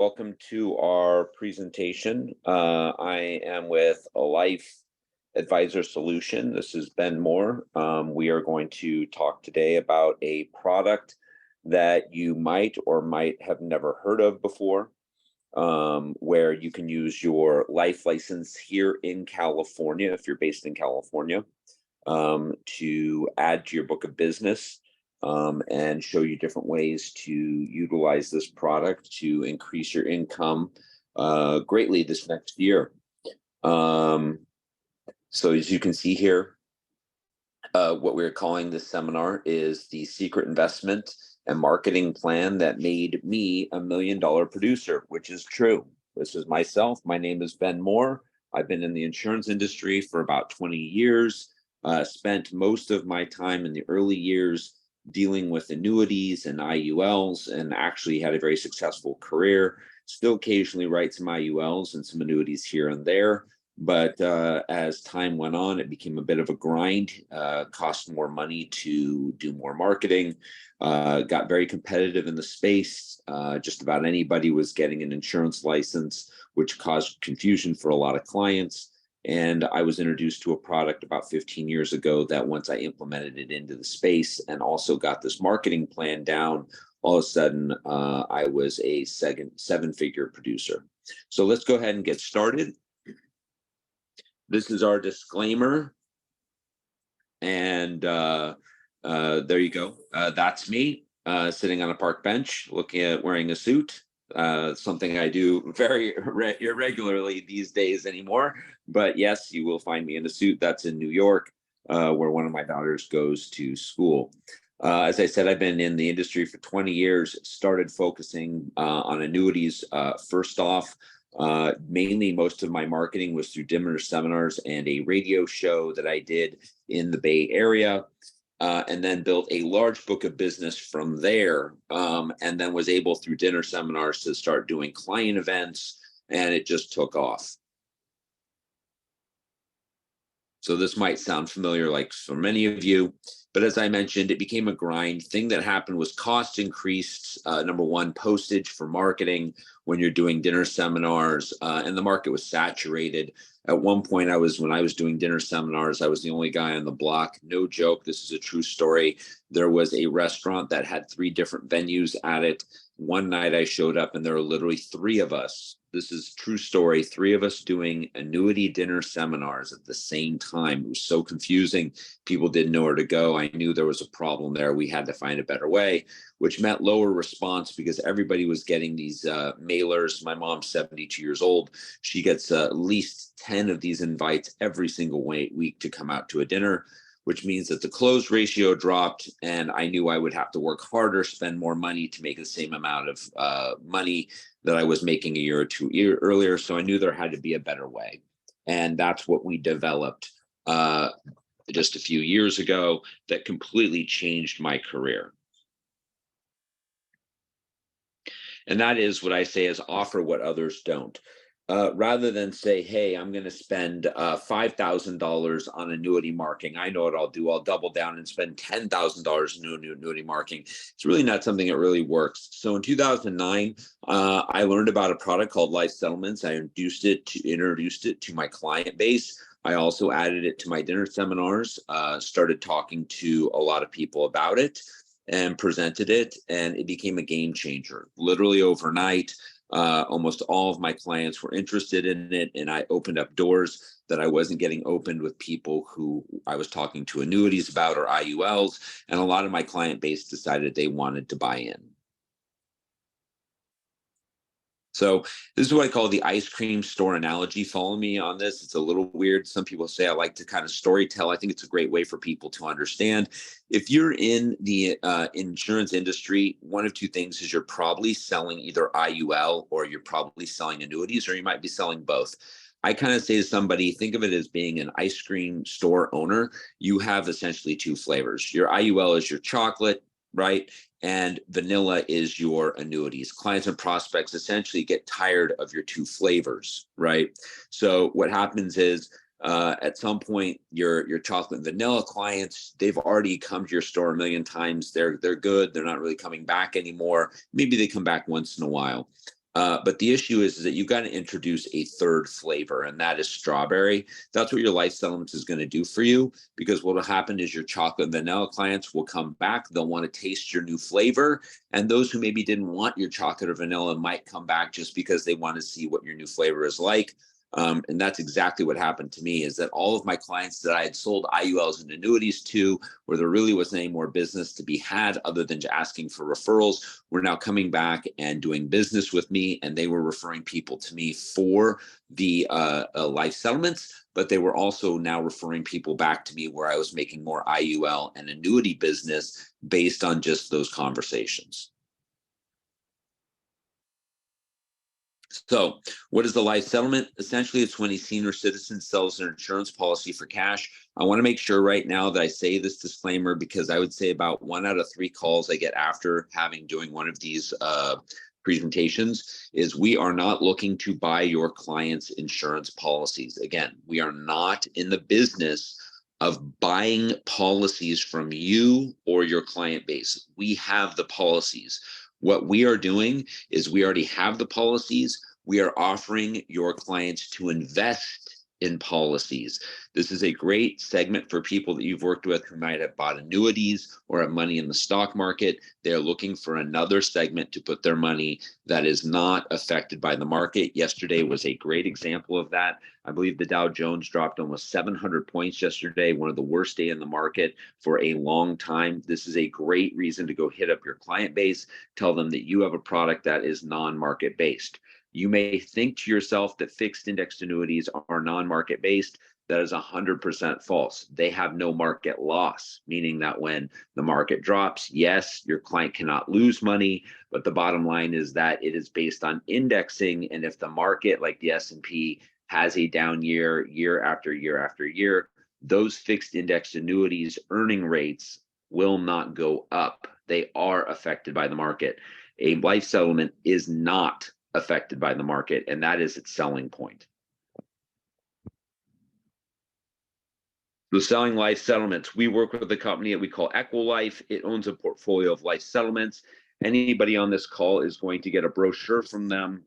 Welcome to our presentation. I am with a Life Advisor Solution. This is Ben Moore. We are going to talk today about a product that you might or might have never heard of before, where you can use your life license here in California, if you're based in California, to add to your book of business, and show you different ways to utilize this product to increase your income greatly this next year. So as you can see here, what we're calling this seminar is the secret investment and marketing plan that made me $1 million producer, which is true. This is myself. My name is Ben Moore. I've been in the insurance industry for about 20 years. Spent most of my time in the early years dealing with annuities and IULs, and actually had a very successful career. Still occasionally write some IULs and some annuities here and there. But as time went on, it became a bit of a grind, cost more money to do more marketing, got very competitive in the space. Just about anybody was getting an insurance license, which caused confusion for a lot of clients. And I was introduced to a product about 15 years ago that once I implemented it into the space and also got this marketing plan down, all of a sudden I was a seven-figure producer. So let's go ahead and get started. This is our disclaimer. And there you go. That's me sitting on a park bench, looking at wearing a suit. Something I do very irregularly these days anymore. But yes, you will find me in a suit. That's in New York, where one of my daughters goes to school. As I said, I've been in the industry for 20 years, started focusing on annuities. First off, mainly most of my marketing was through dinner seminars and a radio show that I did in the Bay Area. And then built a large book of business from there, and then was able through dinner seminars to start doing client events, and it just took off. So this might sound familiar, like for many of you, but as I mentioned, it became a grind. Thing that happened was cost increased. Number one, postage for marketing when you're doing dinner seminars, and the market was saturated. At one point, when I was doing dinner seminars, I was the only guy on the block. No joke, this is a true story. There was a restaurant that had 3 different venues at it. One night I showed up and there were literally 3 of us. This is true story. 3 of us doing annuity dinner seminars at the same time. It was so confusing. People didn't know where to go. I knew there was a problem there. We had to find a better way, which meant lower response because everybody was getting these mailers. My mom's 72 years old. She gets at least 10 of these invites every single week to come out to a dinner, which means that the close ratio dropped, and I knew I would have to work harder, spend more money to make the same amount of money that I was making a year or 2 earlier. So I knew there had to be a better way. And that's what we developed just a few years ago that completely changed my career. And that is what I say is offer what others don't. Rather than say, hey, I'm going to spend $5,000 on annuity marketing. I know what I'll do. I'll double down and spend $10,000 in annuity marketing. It's really not something that really works. So in 2009, I learned about a product called Life Settlements. I introduced it to my client base. I also added it to my dinner seminars, started talking to a lot of people about it and presented it, and it became a game changer. Literally overnight, almost all of my clients were interested in it, and I opened up doors that I wasn't getting opened with people who I was talking to annuities about or IULs, and a lot of my client base decided they wanted to buy in. So this is what I call the ice cream store analogy. Follow me on this. It's a little weird. Some people say I like to kind of story tell. I think it's a great way for people to understand. If you're in the insurance industry, one of 2 things is you're probably selling either IUL or you're probably selling annuities, or you might be selling both. I kind of say to somebody, think of it as being an ice cream store owner. You have essentially 2 flavors. Your IUL is your chocolate, right? And vanilla is your annuities. Clients and prospects essentially get tired of your 2 flavors, right? So what happens is at some point, your chocolate and vanilla clients, they've already come to your store a million times. They're good. They're not really coming back anymore. Maybe they come back once in a while. But the issue is that you've got to introduce a third flavor, and that is strawberry. That's what your life settlement is going to do for you, because what will happen is your chocolate and vanilla clients will come back. They'll want to taste your new flavor. And those who maybe didn't want your chocolate or vanilla might come back just because they want to see what your new flavor is like. And that's exactly what happened to me, is that all of my clients that I had sold IULs and annuities to, where there really wasn't any more business to be had other than asking for referrals, were now coming back and doing business with me. And they were referring people to me for the life settlements, but they were also now referring people back to me where I was making more IUL and annuity business based on just those conversations. So what is the life settlement? Essentially, it's when a senior citizen sells an insurance policy for cash. I want to make sure right now that I say this disclaimer, because I would say about 1 out of 3 calls I get after doing one of these presentations is, we are not looking to buy your clients' insurance policies. Again, we are not in the business of buying policies from you or your client base. We have the policies. What we are doing is, we already have the policies. We are offering your clients to invest in policies. This is a great segment for people that you've worked with who might have bought annuities or have money in the stock market. They're looking for another segment to put their money that is not affected by the market. Yesterday was a great example of that. I believe the Dow Jones dropped almost 700 points yesterday, one of the worst days in the market for a long time. This is a great reason to go hit up your client base, tell them that you have a product that is non-market based. You may think to yourself that fixed indexed annuities are non-market based. That is 100% false. They have no market loss, meaning that when the market drops, yes, your client cannot lose money, but the bottom line is that it is based on indexing. And if the market, like the S&P, has a down year, year after year after year, those fixed indexed annuities earning rates will not go up. They are affected by the market. A life settlement is not affected by the market, and that is its selling point. So selling life settlements, we work with a company that we call Equilife. It owns a portfolio of life settlements. Anybody on this call is going to get a brochure from them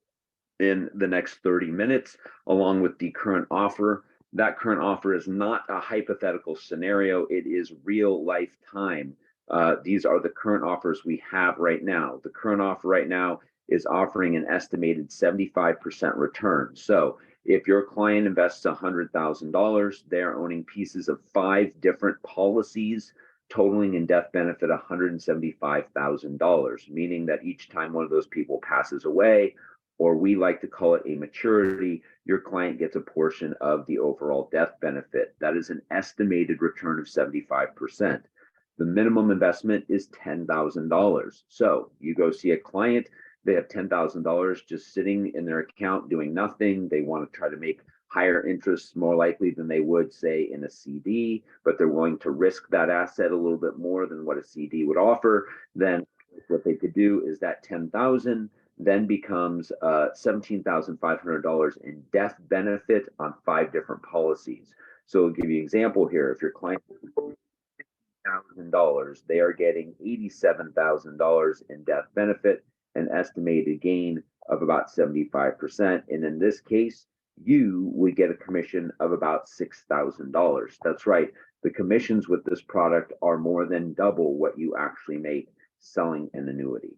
in the next 30 minutes, along with the current offer. That current offer is not a hypothetical scenario. It is real lifetime. These are the current offers we have right now. The current offer right now is offering an estimated 75% return. So if your client invests $100,000, they're owning pieces of 5 different policies, totaling in death benefit $175,000, meaning that each time one of those people passes away, or we like to call it a maturity, your client gets a portion of the overall death benefit. That is an estimated return of 75%. The minimum investment is $10,000. So you go see a client, they have $10,000 just sitting in their account doing nothing. They want to try to make higher interest more likely than they would, say, in a CD, but they're willing to risk that asset a little bit more than what a CD would offer. Then what they could do is that $10,000 then becomes $17,500 in death benefit on 5 different policies. So I'll give you an example here. If your client $1,000, they are getting $87,000 in death benefit, an estimated gain of about 75%. And in this case, you would get a commission of about $6,000. That's right. The commissions with this product are more than double what you actually make selling an annuity.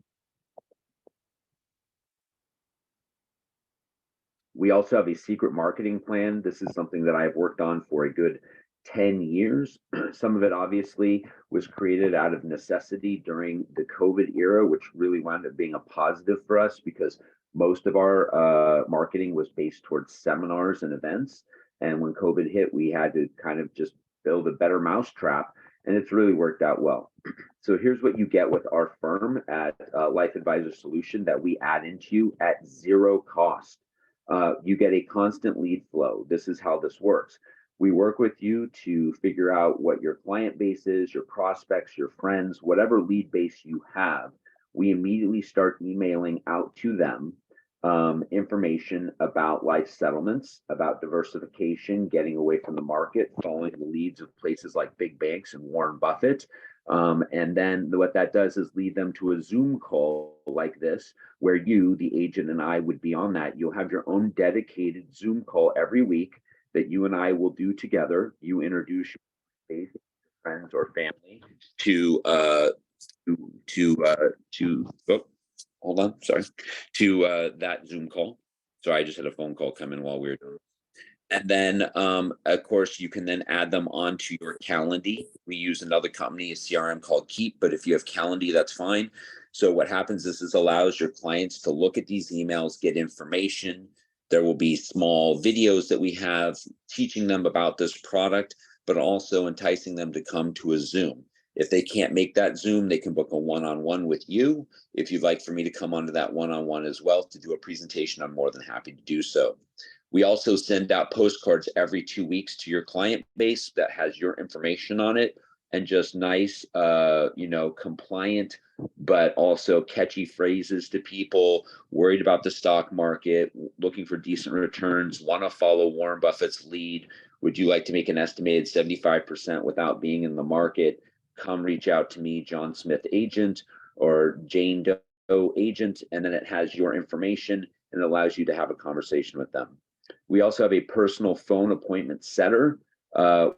We also have a secret marketing plan. This is something that I've worked on for a good 10 years. Some of it obviously was created out of necessity during the COVID era, which really wound up being a positive for us because most of our marketing was based towards seminars and events. And when COVID hit, we had to kind of just build a better mousetrap, and it's really worked out well. So here's what you get with our firm at Life Advisor Solution that we add into you at zero cost. You get a constant lead flow. This is how this works. We work with you to figure out what your client base is, your prospects, your friends, whatever lead base you have. We immediately start emailing out to them information about life settlements, about diversification, getting away from the market, following the leads of places like big banks and Warren Buffett. And then what that does is lead them to a Zoom call like this, where you, the agent, and I would be on that. You'll have your own dedicated Zoom call every week that you and I will do together. You introduce your friends or family to oh, hold on, sorry, to that Zoom call. Sorry, I just had a phone call come in while we were doing. And then, of course, you can then add them onto your Calendly. We use another company, a CRM called Keep, but if you have Calendly, that's fine. So what happens is this allows your clients to look at these emails, get information. There will be small videos that we have teaching them about this product, but also enticing them to come to a Zoom. If they can't make that Zoom, they can book a one-on-one with you. If you'd like for me to come onto that one-on-one as well to do a presentation, I'm more than happy to do so. We also send out postcards every 2 weeks to your client base that has your information on it, and just nice, compliant, but also catchy phrases to people worried about the stock market, looking for decent returns, want to follow Warren Buffett's lead. Would you like to make an estimated 75% without being in the market? Come reach out to me, John Smith agent or Jane Doe agent, and then it has your information and it allows you to have a conversation with them. We also have a personal phone appointment setter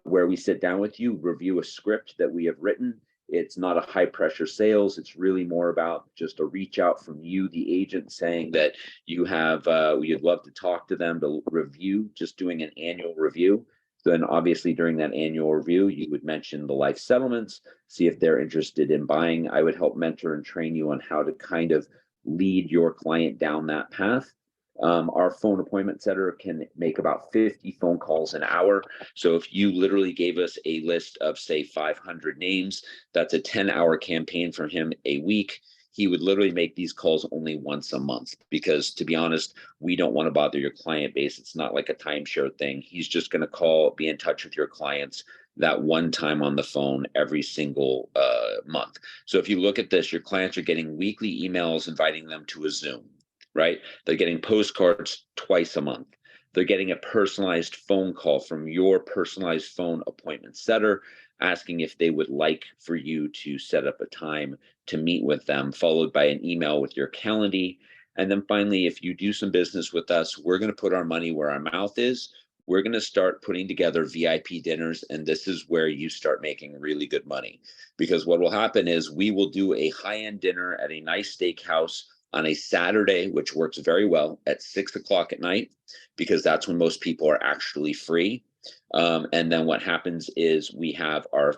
where we sit down with you, review a script that we have written. It's not a high pressure sales. It's really more about just a reach out from you, the agent, saying that you have, you'd love to talk to them to review, just doing an annual review. Then obviously during that annual review, you would mention the life settlements, see if they're interested in buying. I would help mentor and train you on how to kind of lead your client down that path. Our phone appointment setter can make about 50 phone calls an hour. So if you literally gave us a list of, say, 500 names, that's a 10-hour campaign for him a week. He would literally make these calls only once a month because, to be honest, we don't want to bother your client base. It's not like a timeshare thing. He's just going to call, be in touch with your clients that one time on the phone every single month. So if you look at this, your clients are getting weekly emails inviting them to a Zoom. Right? They're getting postcards twice a month. They're getting a personalized phone call from your personalized phone appointment setter, asking if they would like for you to set up a time to meet with them, followed by an email with your Calendly. And then finally, if you do some business with us, we're going to put our money where our mouth is. We're going to start putting together VIP dinners, and this is where you start making really good money. Because what will happen is we will do a high-end dinner at a nice steakhouse on a Saturday, which works very well, at 6 o'clock at night, because that's when most people are actually free. And then what happens is we have our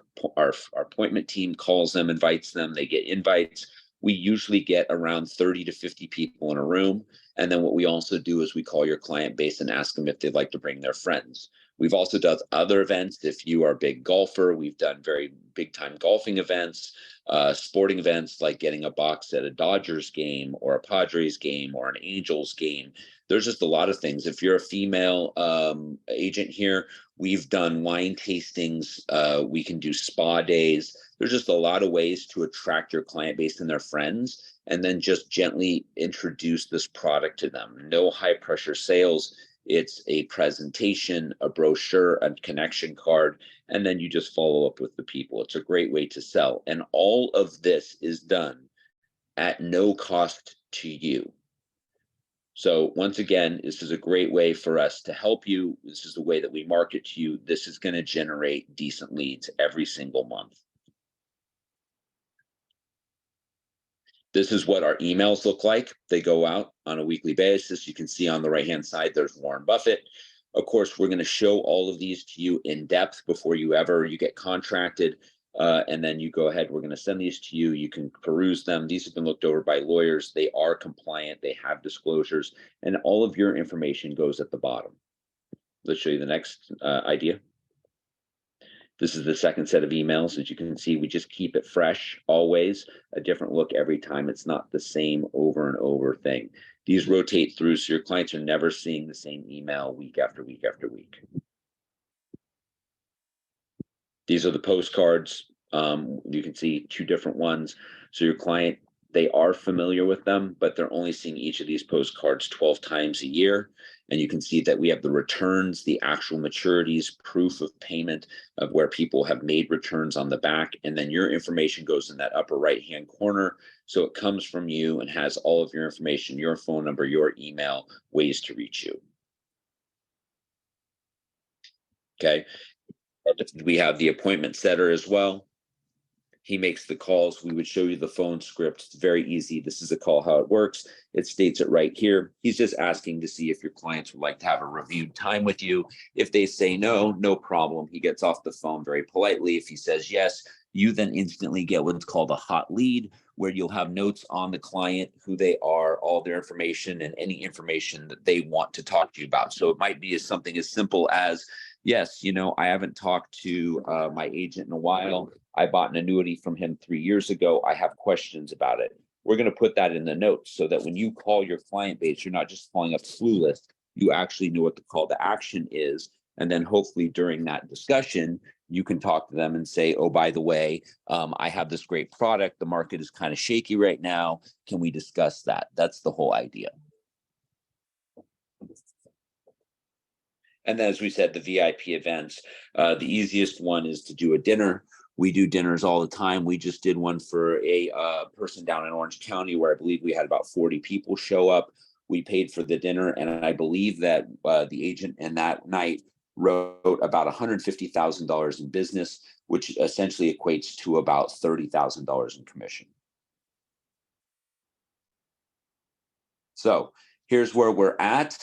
appointment team calls them, invites them, they get invites. We usually get around 30 to 50 people in a room. And then what we also do is we call your client base and ask them if they'd like to bring their friends. We've also done other events. If you are a big golfer, we've done very big time golfing events, sporting events like getting a box at a Dodgers game or a Padres game or an Angels game. There's just a lot of things. If you're a female agent here, we've done wine tastings. We can do spa days. There's just a lot of ways to attract your client base and their friends, and then just gently introduce this product to them. No high pressure sales. It's a presentation, a brochure, a connection card, and then you just follow up with the people. It's a great way to sell. And all of this is done at no cost to you. So once again, this is a great way for us to help you. This is the way that we market to you. This is going to generate decent leads every single month. This is what our emails look like. They go out on a weekly basis. You can see on the right-hand side, there's Warren Buffett. Of course, we're going to show all of these to you in depth before you get contracted. And then you go ahead, we're going to send these to you. You can peruse them. These have been looked over by lawyers. They are compliant. They have disclosures, and all of your information goes at the bottom. Let's show you the next idea. This is the second set of emails. As you can see, we just keep it fresh, always a different look every time. It's not the same over and over thing. These rotate through, so your clients are never seeing the same email week after week after week. These are the postcards. You can see two different ones. So your client, they are familiar with them, but they're only seeing each of these postcards 12 times a year. And you can see that we have the returns, the actual maturities, proof of payment of where people have made returns on the back. And then your information goes in that upper right-hand corner. So it comes from you and has all of your information, your phone number, your email, ways to reach you. Okay. And we have the appointment setter as well. He makes the calls. We would show you the phone script. It's very easy. This is a call, how it works. It states it right here. He's just asking to see if your clients would like to have a reviewed time with you. If they say no, no problem. He gets off the phone very politely. If he says yes, you then instantly get what's called a hot lead, where you'll have notes on the client, who they are, all their information, and any information that they want to talk to you about. So it might be something as simple as, yes, I haven't talked to my agent in a while. I bought an annuity from him 3 years ago. I have questions about it. We're going to put that in the notes so that when you call your client base, you're not just calling up clueless. You actually know what the call to action is. And then hopefully during that discussion, you can talk to them and say, oh, by the way, I have this great product. The market is kind of shaky right now. Can we discuss that? That's the whole idea. And then, as we said, the VIP events, the easiest one is to do a dinner. We do dinners all the time. We just did one for a person down in Orange County where I believe we had about 40 people show up. We paid for the dinner, and I believe that the agent in that night wrote about $150,000 in business, which essentially equates to about $30,000 in commission. So here's where we're at.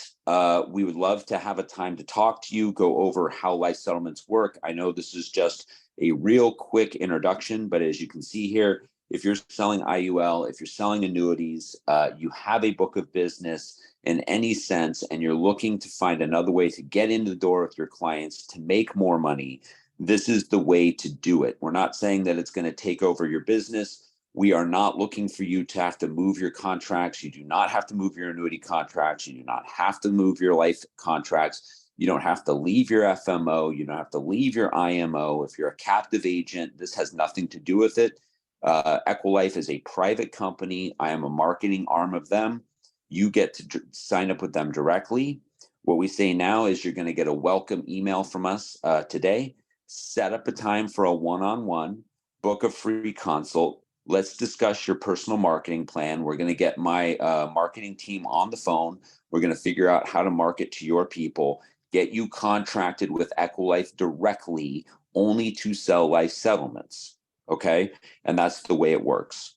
We would love to have a time to talk to you, go over how life settlements work. I know this is just a real quick introduction, but as you can see here, if you're selling IUL, if you're selling annuities, you have a book of business in any sense, and you're looking to find another way to get into the door with your clients to make more money, this is the way to do it. We're not saying that it's going to take over your business. We are not looking for you to have to move your contracts. You do not have to move your annuity contracts. You do not have to move your life contracts. You don't have to leave your FMO. You don't have to leave your IMO. If you're a captive agent, this has nothing to do with it. Equilife is a private company. I am a marketing arm of them. You get to sign up with them directly. What we say now is you're going to get a welcome email from us today. Set up a time for a one-on-one, book a free consult. Let's discuss your personal marketing plan. We're going to get my marketing team on the phone. We're going to figure out how to market to your people, get you contracted with Equilife directly, only to sell life settlements. Okay. And that's the way it works.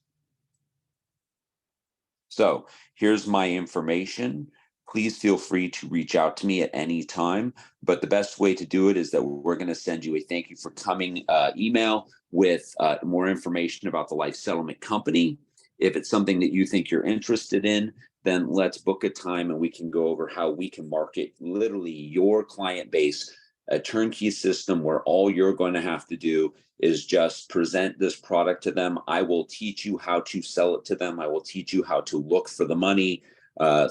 So here's my information. Please feel free to reach out to me at any time. But the best way to do it is that we're going to send you a thank you for coming email with more information about the life settlement company. If it's something that you think you're interested in, then let's book a time and we can go over how we can market literally your client base, a turnkey system where all you're going to have to do is just present this product to them. I will teach you how to sell it to them. I will teach you how to look for the money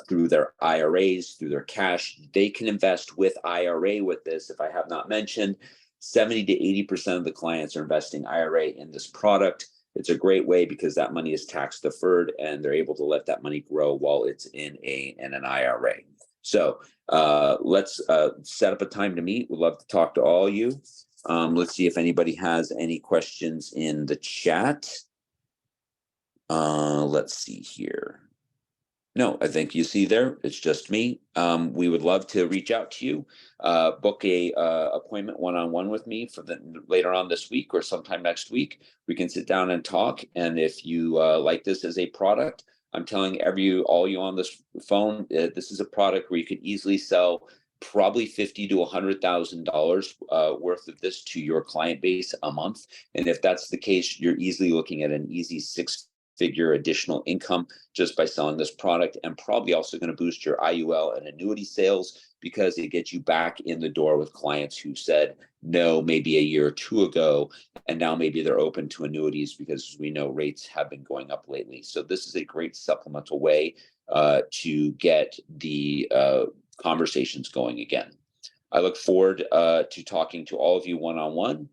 through their IRAs, through their cash. They can invest with IRA with this. If I have not mentioned, 70 to 80% of the clients are investing IRA in this product. It's a great way because that money is tax deferred and they're able to let that money grow while it's in an IRA. So let's set up a time to meet. We'd love to talk to all of you. Let's see if anybody has any questions in the chat. Let's see here. No, I think you see there, it's just me. We would love to reach out to you, book a appointment one-on-one with me for later on this week or sometime next week. We can sit down and talk. And if you like this as a product, I'm telling all you on this phone, this is a product where you could easily sell probably $50,000 to $100,000 worth of this to your client base a month. And if that's the case, you're easily looking at an easy six-figure additional income just by selling this product, and probably also going to boost your IUL and annuity sales because it gets you back in the door with clients who said no maybe a year or two ago, and now maybe they're open to annuities because we know rates have been going up lately. So this is a great supplemental way to get the conversations going again. I look forward to talking to all of you one-on-one,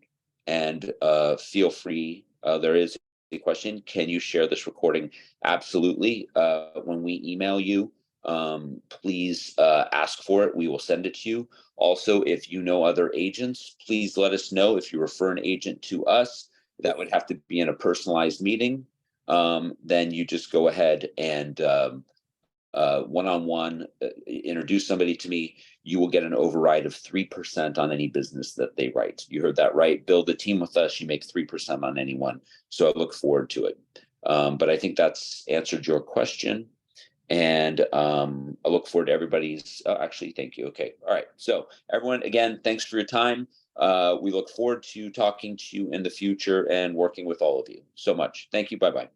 and feel free. There is a question. Can you share this recording? Absolutely. When we email you, please ask for it. We will send it to you. Also, if you know other agents, please let us know. If you refer an agent to us, that would have to be in a personalized meeting. Then you just go ahead and one-on-one introduce somebody to me. You will get an override of 3% on any business that they write. You heard that right. Build a team with us. You make 3% on anyone. So I look forward to it. But I think that's answered your question. And I look forward to everybody's, actually, thank you. Okay. All right. So everyone, again, thanks for your time. We look forward to talking to you in the future and working with all of you so much. Thank you. Bye-bye.